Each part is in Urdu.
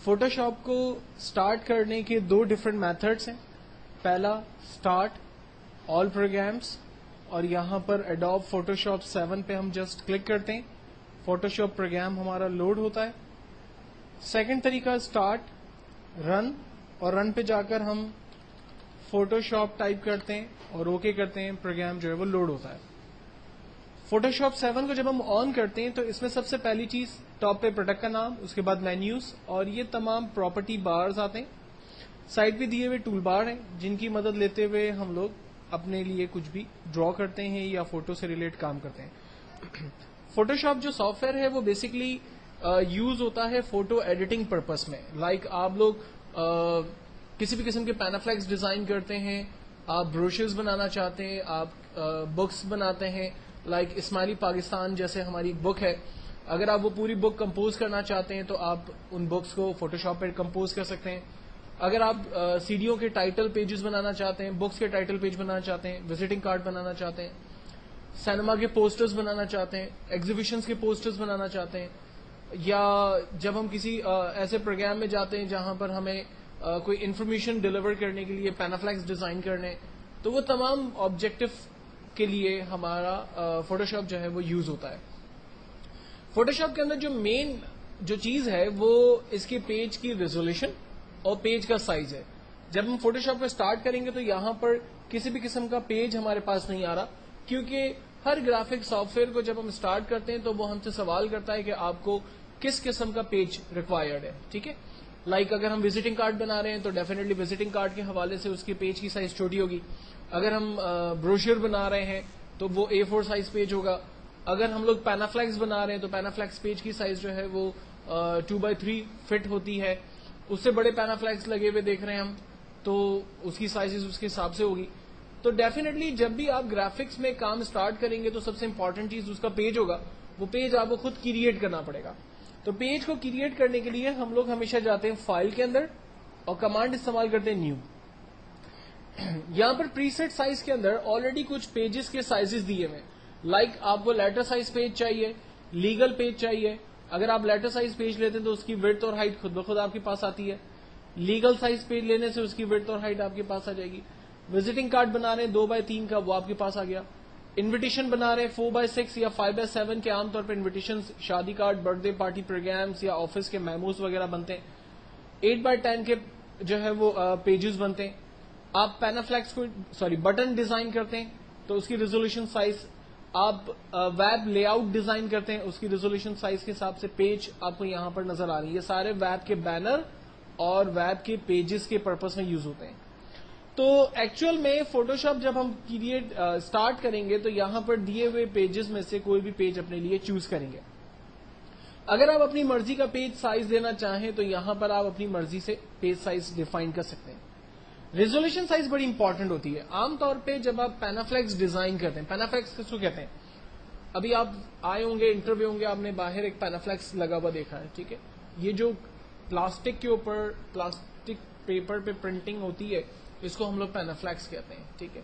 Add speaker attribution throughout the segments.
Speaker 1: فوٹوشاپ کو سٹارٹ کرنے کے دو ڈفرینٹ میتھڈس ہیں. پہلا سٹارٹ آل پروگرامس, اور یہاں پر ایڈوب فوٹوشاپ 7 پہ ہم جسٹ کلک کرتے ہیں, فوٹوشاپ پروگرام ہمارا لوڈ ہوتا ہے. سیکنڈ طریقہ سٹارٹ رن, اور رن پہ جا کر ہم فوٹوشاپ ٹائپ کرتے ہیں اور اوکے کرتے ہیں, پروگرام جو ہے وہ لوڈ ہوتا ہے. فوٹوشاپ 7 کو جب ہم آن کرتے ہیں تو اس میں سب سے پہلی چیز ٹاپ پہ پروڈکٹ کا نام, اس کے بعد مینیوز, اور یہ تمام پراپرٹی بارز آتے ہیں. سائڈ پہ دیے ہوئے ٹول بار ہیں جن کی مدد لیتے ہوئے ہم لوگ اپنے لیے کچھ بھی ڈرا کرتے ہیں یا فوٹو سے ریلیٹ کام کرتے ہیں. فوٹوشاپ جو سافٹ ویئر ہے وہ بیسکلی یوز ہوتا ہے فوٹو ایڈیٹنگ پرپز میں. لائک آپ لوگ کسی بھی قسم کے پینافلیکس ڈیزائن کرتے ہیں, آپ بروشرز بنانا چاہتے ہیں, آپ بکس بناتے ہیں, لائک اسماعیلی پاکستان جیسے ہماری بک ہے, اگر آپ وہ پوری بک کمپوز کرنا چاہتے ہیں تو آپ ان بکس کو فوٹوشاپ پہ کمپوز کر سکتے ہیں. اگر آپ سیڈیوں کے ٹائٹل پیجز بنانا چاہتے ہیں, بکس کے ٹائٹل پیج بنانا چاہتے ہیں, وزٹنگ کارڈ بنانا چاہتے ہیں, سینما کے پوسٹرز بنانا چاہتے ہیں, ایگزیبیشنز کے پوسٹرز بنانا چاہتے ہیں, یا جب ہم کسی ایسے پروگرام میں جاتے ہیں جہاں پر ہمیں کوئی انفارمیشن ڈیلیور کرنے کے لیے پینافلیکس ڈیزائن کرنے, تو وہ تمام آبجیکٹو کے لیے ہمارا فوٹوشاپ جو ہے وہ یوز ہوتا ہے. فوٹوشاپ کے اندر جو مین جو چیز ہے وہ اس کے پیج کی ریزولوشن اور پیج کا سائز ہے. جب ہم فوٹوشاپ کو اسٹارٹ کریں گے تو یہاں پر کسی بھی قسم کا پیج ہمارے پاس نہیں آ رہا, کیونکہ ہر گرافک سافٹ ویئر کو جب ہم اسٹارٹ کرتے ہیں تو وہ ہم سے سوال کرتا ہے کہ آپ کو کس قسم کا پیج ریکوائرڈ ہے. ٹھیک ہے, لائک اگر ہم وزٹنگ کارڈ بنا رہے ہیں تو ڈیفینیٹلی وزٹنگ کارڈ کے حوالے سے اس کے پیج کی سائز چھوٹی ہوگی. اگر ہم بروشر بنا رہے ہیں تو وہ A4 سائز پیج ہوگا. اگر ہم لوگ پینافلیکس بنا رہے ہیں تو پینافلیکس پیج کی سائز جو ہے وہ 2x3 فٹ ہوتی ہے. اس سے بڑے پینافلیکس لگے ہوئے دیکھ رہے ہیں ہم تو اس کی سائز اس کے حساب سے ہوگی. تو ڈیفینیٹلی جب بھی آپ گرافکس میں کام اسٹارٹ کریں گے تو سب سے امپورٹنٹ چیز اس کا پیج ہوگا. وہ پیج آپ کو خود کریٹ کرنا پڑے گا. تو پیج کو کریٹ کرنے کے لیے ہم لوگ ہمیشہ جاتے ہیں فائل کے اندر اور کمانڈ استعمال کرتے ہیں نیو. یہاں پر پری سیٹ سائز کے اندر آلریڈی کچھ پیجز کے سائزز دیے ہوئے, لائک آپ کو لیٹر سائز پیج چاہیے, لیگل پیج چاہیے. اگر آپ لیٹر سائز پیج لیتے ہیں تو اس کی وڈتھ اور ہائٹ خود بخود آپ کے پاس آتی ہے. لیگل سائز پیج لینے سے اس کی وڈتھ اور ہائٹ آپ کے پاس آ جائے گی. وزٹنگ کارڈ بنا رہے ہیں 2x3 کا, وہ آپ کے پاس آ گیا. انویٹیشن بنا رہے ہیں 4x6 یا 5x7 کے, عام طور پہ انویٹیشن شادی card, birthday party programs یا آفس کے میموز وغیرہ بنتے ہیں. 8x10 کے جو ہے وہ پیجز بنتے ہیں. آپ پینافلیکس کو بٹن ڈیزائن کرتے ہیں تو اس کی ریزولوشن سائز, آپ ویب لے آؤٹ ڈیزائن کرتے ہیں اس کی ریزولوشن سائز کے حساب سے پیج آپ کو یہاں پر نظر آ رہی ہے. یہ سارے ویب کے بینر اور ویب کے پیجز کے پرپز میں یوز ہوتے ہیں. تو ایکچوئل میں فوٹوشاپ جب ہم کریٹ اسٹارٹ کریں گے تو یہاں پر دیے ہوئے پیجز میں سے کوئی بھی پیج اپنے لیے چوز کریں گے. اگر آپ اپنی مرضی کا پیج سائز دینا چاہیں تو یہاں پر آپ اپنی مرضی سے پیج سائز ڈیفائن کر سکتے ہیں. ریزولوشن سائز بڑی امپورٹنٹ ہوتی ہے. عام طور پہ جب آپ پینافلیکس ڈیزائن کرتے ہیں, پینافلیکس کس کو کہتے ہیں, ابھی آپ آئے ہوں گے انٹرویو ہوں گے, آپ نے باہر ایک پینافلیکس لگا ہوا دیکھا ہے. ٹھیک ہے, یہ جو پلاسٹک کے اوپر پلاسٹک پیپر پہ پرنٹنگ ہوتی ہے اس کو ہم لوگ پینافلیکس کہتے ہیں. ٹھیک ہے,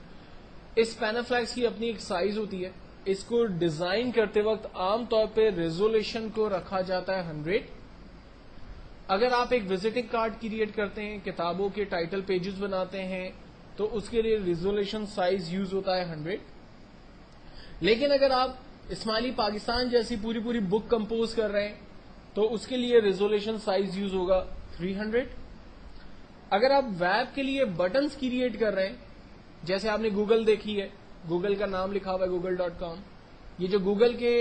Speaker 1: اس پینافلیکس کی اپنی ایک سائز ہوتی ہے. اس کو ڈیزائن کرتے وقت عام طور پہ ریزولوشن کو رکھا جاتا ہے 100. اگر آپ ایک وزٹنگ کارڈ کریٹ کرتے ہیں, کتابوں کے ٹائٹل پیجز بناتے ہیں تو اس کے لیے ریزولوشن سائز یوز ہوتا ہے 100. لیکن اگر آپ اسماعیلی پاکستان جیسی پوری بک کمپوز کر رہے ہیں تو اس کے لیے ریزولوشن سائز یوز ہوگا 300. اگر آپ ویب کے لیے بٹنز کریٹ کر رہے ہیں, جیسے آپ نے گوگل دیکھی ہے, گوگل کا نام لکھا ہوا ہے google.com, یہ جو گوگل کے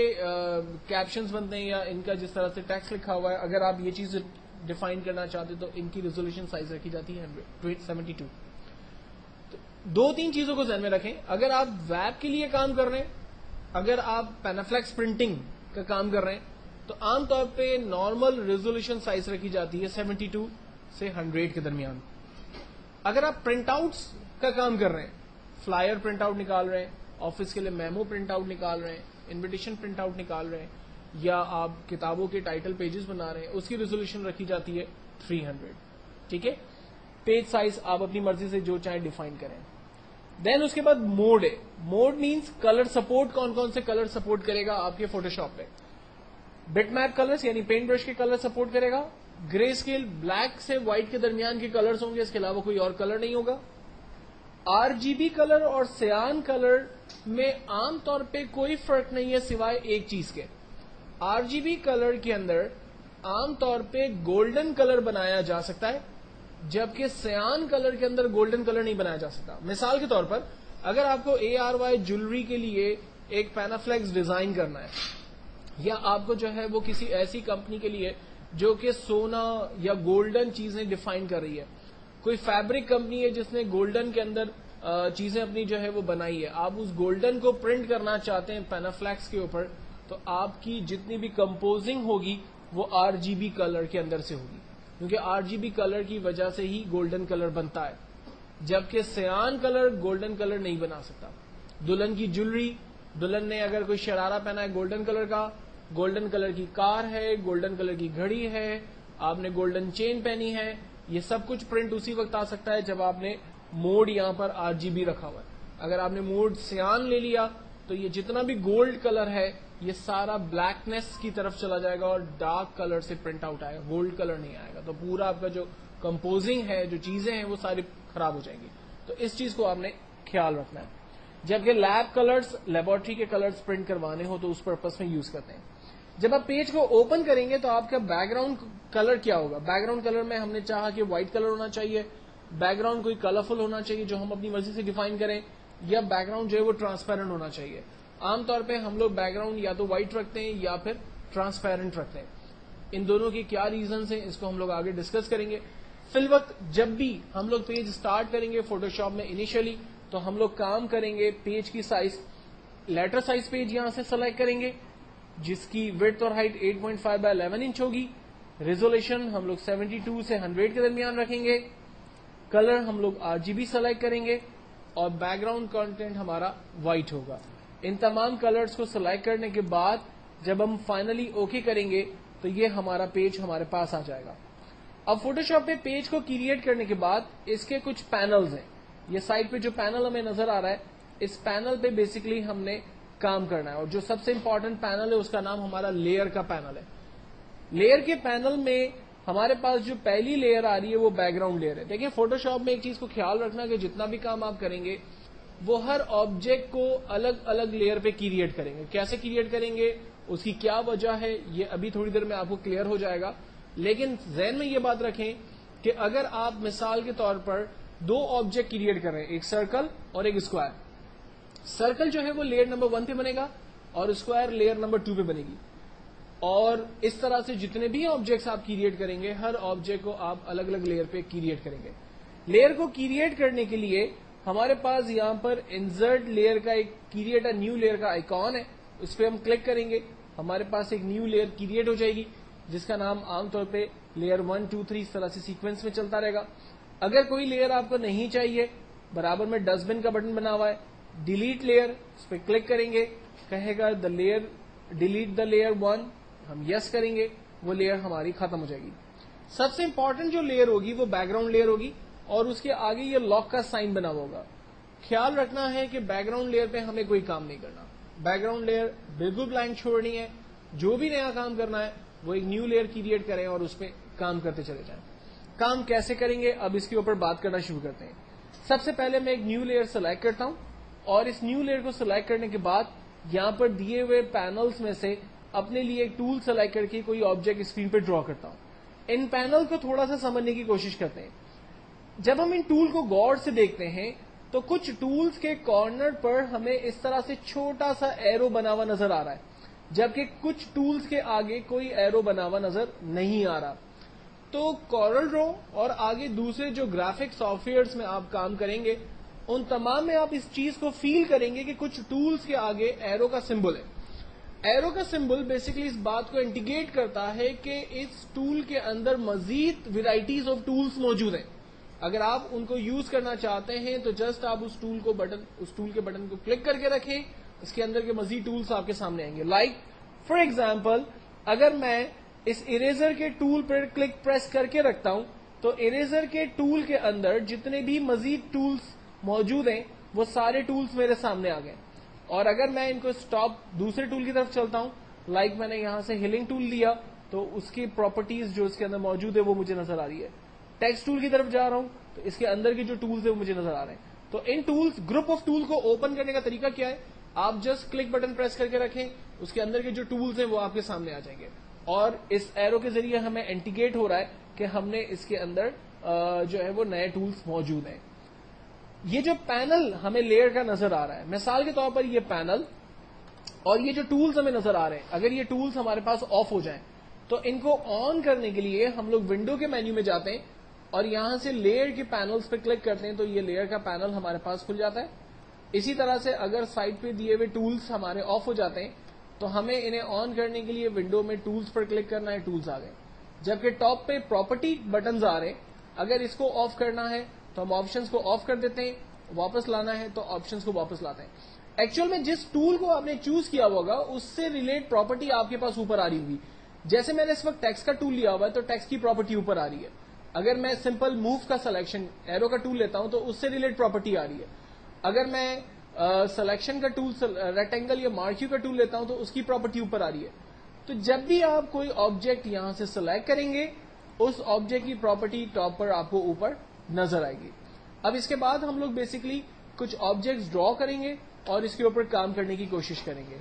Speaker 1: کیپشنز بنتے ہیں یا ان کا جس طرح سے ٹیکسٹ لکھا ہوا ہے, اگر آپ یہ چیز ڈیفائن کرنا چاہتے تو ان کی ریزولوشن سائز رکھی جاتی ہے 72. تو 2-3 چیزوں کو ذہن میں رکھیں. اگر آپ ویب کے لیے کام کر رہے ہیں, اگر آپ پینافلیکس پرنٹنگ کا کام کر رہے ہیں تو عام طور پہ نارمل ریزولوشن سائز رکھی جاتی ہے 72 سے 100 کے درمیان. اگر آپ پرنٹ آؤٹس کا کام کر رہے ہیں, فلائر پرنٹ آؤٹ نکال رہے ہیں, آفس کے لیے میمو پرنٹ آؤٹ نکال رہے ہیں, انویٹیشن پرنٹ آؤٹ نکال رہے ہیں, یا آپ کتابوں کے ٹائٹل پیجز بنا رہے ہیں, اس کی ریزولوشن رکھی جاتی ہے 300. ٹھیک ہے, پیج سائز آپ اپنی مرضی سے جو چاہیں ڈیفائن کریں. دین اس کے بعد موڈ ہے. موڈ مینس کلر سپورٹ, کون کون سے کلر سپورٹ کرے گا آپ کے فوٹوشاپ پہ. بٹ میپ کلرز یعنی پینٹ برش کے کلر سپورٹ کرے گا. گرے اسکیل بلیک سے وائٹ کے درمیان کے کلرز ہوں گے, اس کے علاوہ کوئی اور کلر نہیں ہوگا. RGB کلر اور سیان کلر میں عام طور پہ کوئی فرق نہیں ہے سوائے ایک چیز کے. RGB کلر کے اندر عام طور پہ گولڈن کلر بنایا جا سکتا ہے, جبکہ سیان کلر کے اندر گولڈن کلر نہیں بنایا جا سکتا. مثال کے طور پر اگر آپ کو ARY جولری کے لیے ایک پینافلیکس ڈیزائن کرنا ہے, یا آپ کو جو ہے وہ کسی ایسی کمپنی کے لیے جو کہ سونا یا گولڈن چیزیں ڈیفائن کر رہی ہے, کوئی فیبرک کمپنی ہے جس نے گولڈن کے اندر چیزیں اپنی جو ہے وہ بنائی ہے, آپ اس گولڈن کو پرنٹ کرنا چاہتے ہیں پینافلیکس کے اوپر, تو آپ کی جتنی بھی کمپوزنگ ہوگی وہ RGB کلر کے اندر سے ہوگی, کیونکہ RGB کلر کی وجہ سے ہی گولڈن کلر بنتا ہے, جبکہ سیان کلر گولڈن کلر نہیں بنا سکتا. دلہن کی جولری, دلہن نے اگر کوئی شرارہ پہنا ہے گولڈن کلر کا, گولڈن کلر کی کار ہے, گولڈن کلر کی گھڑی ہے, آپ نے گولڈن چین پہنی ہے, یہ سب کچھ پرنٹ اسی وقت آ سکتا ہے جب آپ نے موڈ یہاں پر RGB رکھا ہوا ہے. اگر آپ نے موڈ سیان لے لیا تو یہ جتنا بھی گولڈ کلر ہے یہ سارا بلیکنیس کی طرف چلا جائے گا اور ڈارک کلر سے پرنٹ آؤٹ آئے گا, گولڈ کلر نہیں آئے گا. تو پورا آپ کا جو کمپوزنگ ہے, جو چیزیں ہیں, وہ ساری خراب ہو جائیں گی. تو اس چیز کو آپ نے خیال رکھنا ہے. جبکہ لیب کلرز, لیبورٹری کے کلرز پرنٹ کروانے ہو تو اس پرپز میں یوز کرتے ہیں. جب آپ پیج کو اوپن کریں گے تو آپ کا بیک گراؤنڈ کلر کیا ہوگا؟ بیک گراؤنڈ کلر میں ہم نے چاہا کہ وائٹ کلر ہونا چاہیے, بیک گراؤنڈ کوئی کلرفل ہونا چاہیے جو ہم اپنی مرضی سے ڈیفائن کریں, یا بیک گراؤنڈ جو ہے وہ ٹرانسپیرنٹ ہونا چاہیے. عام طور پہ ہم لوگ بیک گراؤنڈ یا تو وائٹ رکھتے ہیں یا پھر ٹرانسپیرنٹ رکھتے ہیں. ان دونوں کے کیا ریزنز ہیں اس کو ہم لوگ آگے ڈسکس کریں گے. فی الوقت جب بھی ہم لوگ پیج سٹارٹ کریں گے فوٹوشاپ میں انیشلی, تو ہم لوگ کام کریں گے پیج کی سائز, لیٹر سائز پیج یہاں سے سلیکٹ کریں گے جس کی وڈتھ اور ہائٹ 8.5x11 انچ ہوگی. ریزولوشن ہم لوگ 72 سے 100 کے درمیان رکھیں گے. کلر ہم لوگ RGB سلیکٹ کریں گے اور بیک گراؤنڈ کانٹینٹ ہمارا وائٹ ہوگا. ان تمام کلرز کو سلیکٹ کرنے کے بعد جب ہم فائنلی اوکے کریں گے تو یہ ہمارا پیج ہمارے پاس آ جائے گا. اب فوٹوشاپ پہ پیج کو کریٹ کرنے کے بعد اس کے کچھ پینلز ہیں. یہ سائڈ پہ جو پینل ہمیں نظر آ رہا ہے, اس پینل پہ بیسیکلی ہم نے کام کرنا ہے, اور جو سب سے امپورٹنٹ پینل ہے اس کا نام ہمارا لیئر کا پینل ہے. لیئر کے پینل میں ہمارے پاس جو پہلی لیئر آ رہی ہے وہ بیک گراؤنڈ لیئر ہے. دیکھیں فوٹوشاپ میں ایک چیز کو خیال رکھنا کہ جتنا بھی کام آپ کریں گے وہ ہر آبجیکٹ کو الگ الگ لیئر پہ کریٹ کریں گے. کیسے کریٹ کریں گے, اس کی کیا وجہ ہے, یہ ابھی تھوڑی دیر میں آپ کو کلیئر ہو جائے گا. لیکن ذہن میں یہ بات رکھیں کہ اگر آپ مثال کے طور پر دو آبجیکٹ کریٹ کر رہے ہیں, ایک سرکل اور ایک اسکوائر, سرکل جو ہے وہ لیئر نمبر 1 پہ بنے گا اور اسکوائر لیئر نمبر 2 پہ بنے گی, اور اس طرح سے جتنے بھی آبجیکٹس آپ کریٹ کریں گے ہر آبجیکٹ کو آپ الگ الگ لیئر پہ کریٹ کریں گے. لیئر کو کریٹ کرنے کے لیے ہمارے پاس یہاں پر انسرٹ لیئر کا ایک کریٹ اے نیو لیئر کا آئیکن ہے, اس پہ ہم کلک کریں گے, ہمارے پاس ایک نیو لیئر کریٹ ہو جائے گی جس کا نام عام طور پہ لیئر 1 2 3 اس طرح سے سیکوینس میں چلتا رہے گا. اگر کوئی لیئر آپ کو نہیں چاہیے, برابر میں ڈسٹ بن کا بٹن بنا ہوا ہے, ڈیلیٹ لیئر, اس پہ کلک کریں گے, کہے گا دا لیئر ڈیلیٹ دا لیئر 1, ہم یس کریں گے, وہ لیئر ہماری ختم ہو جائے گی. سب سے امپورٹنٹ جو لیئر ہوگی وہ بیک گراؤنڈ لیئر ہوگی, اور اس کے آگے یہ لاک کا سائن بنا ہوا ہوگا. خیال رکھنا ہے کہ بیک گراؤنڈ لیئر پہ ہمیں کوئی کام نہیں کرنا, بیک گراؤنڈ لیئر بالکل بلینک چھوڑنی ہے. جو بھی نیا کام کرنا ہے وہ ایک نیو لیئر کریٹ کریں اور اس پہ کام کرتے چلے جائیں. کام کیسے کریں گے اب اس کے اوپر بات کرنا شروع کرتے ہیں. سب سے پہلے میں ایک نیو لیئر سلیکٹ کرتا ہوں, اور اس نیو لیئر کو سلیکٹ کرنے کے بعد یہاں پر دیے ہوئے پینلز میں سے اپنے لیے ایک ٹول سلیکٹ کر کے کوئی آبجیکٹ اسکرین پہ ڈرا کرتا ہوں. ان پینل کو تھوڑا سا سمجھنے کی کوشش کرتے ہیں. جب ہم ان ٹول کو غور سے دیکھتے ہیں تو کچھ ٹولز کے کارنر پر ہمیں اس طرح سے چھوٹا سا ایرو بنا ہوا نظر آ رہا ہے, جبکہ کچھ ٹولز کے آگے کوئی ایرو بنا ہوا نظر نہیں آ رہا. تو کورل ڈرا اور آگے دوسرے جو گرافک سافٹ ویئرز میں آپ کام کریں گے ان تمام میں آپ اس چیز کو فیل کریں گے کہ کچھ ٹولز کے آگے ایرو کا سمبل ہے. ایرو کا سمبل بیسیکلی اس بات کو انڈیکیٹ کرتا ہے کہ اس ٹول کے اندر مزید ویرائٹیز آف ٹولز موجود ہیں. اگر آپ ان کو یوز کرنا چاہتے ہیں تو جسٹ آپ اس ٹول کے بٹن کو کلک کر کے رکھیں, اس کے اندر کے مزید ٹولز آپ کے سامنے آئیں گے. لائک فار ایگزامپل اگر میں اس اریزر کے ٹول پر کلک پریس کر کے رکھتا ہوں تو اریزر کے ٹول کے اندر جتنے بھی مزید ٹولز موجود ہیں وہ سارے ٹولز میرے سامنے آ گئے. اور اگر میں ان کو اسٹاپ دوسرے ٹول کی طرف چلتا ہوں لائک میں نے یہاں سے ہلنگ ٹول لیا تو اس کی پراپرٹیز جو اس کے اندر موجود ہے وہ مجھے نظر آ رہی ہے. ٹیکسٹ ٹول کی طرف جا رہا ہوں تو اس کے اندر کے جو ٹولز ہیں وہ مجھے نظر آ رہے ہیں. تو ان ٹولز گروپ آف ٹول کو اوپن کرنے کا طریقہ کیا ہے؟ آپ جسٹ کلک بٹن پریس کر کے رکھیں, اس کے اندر کے جو ٹولز ہیں وہ آپ کے سامنے آ جائیں گے, اور اس ایرو کے ذریعے ہمیں انڈیکیٹ ہو رہا ہے کہ ہم نے اس کے اندر جو ہے وہ نئے ٹولز موجود ہیں. یہ جو پینل ہمیں لیئر کا نظر آ رہا ہے, مثال کے طور پر یہ پینل اور یہ جو ٹولز ہمیں نظر آ رہے ہیں, اگر یہ ٹولز ہمارے پاس آف ہو جائیں تو ان کو آن کرنے کے لیے ہم لوگ ونڈو کے مینیو میں جاتے ہیں اور یہاں سے لیئر کے پینلز پہ کلک کرتے ہیں تو یہ لیئر کا پینل ہمارے پاس کھل جاتا ہے. اسی طرح سے اگر سائڈ پہ دیے ہوئے ٹولز ہمارے آف ہو جاتے ہیں تو ہمیں انہیں آن کرنے کے لیے ونڈو میں ٹولز پر کلک کرنا ہے, ٹولز آ گئے. جبکہ ٹاپ پہ پراپرٹی بٹنز آ رہے ہیں, اگر اس کو آف کرنا ہے تو ہم آپشنز کو آف کر دیتے ہیں, واپس لانا ہے تو آپشنز کو واپس لاتے ہیں. ایکچوئل میں جس ٹول کو آپ نے چوز کیا ہوگا اس سے ریلیٹ پراپرٹی آپ کے پاس اوپر آ رہی ہوگی. جیسے میں نے اس وقت ٹیکسٹ کا ٹول لیا ہوا ہے تو ٹیکسٹ کی پراپرٹی اوپر آ رہی ہے. اگر میں سمپل موو کا سلیکشن ایرو کا ٹول لیتا ہوں تو اس سے ریلیٹ پراپرٹی آ رہی ہے. اگر میں سلیکشن کا ٹول ریکٹینگل یا مارکیو کا ٹول لیتا ہوں تو اس کی پراپرٹی اوپر آ رہی ہے. تو جب بھی آپ کوئی آبجیکٹ یہاں سے سلیکٹ کریں گے اس آبجیکٹ کی پراپرٹی ٹاپ پر آپ کو اوپر نظر آئے گی. اب اس کے بعد ہم لوگ بیسکلی کچھ آبجیکٹس ڈرا کریں گے اور اس کے اوپر کام کرنے کی کوشش کریں گے.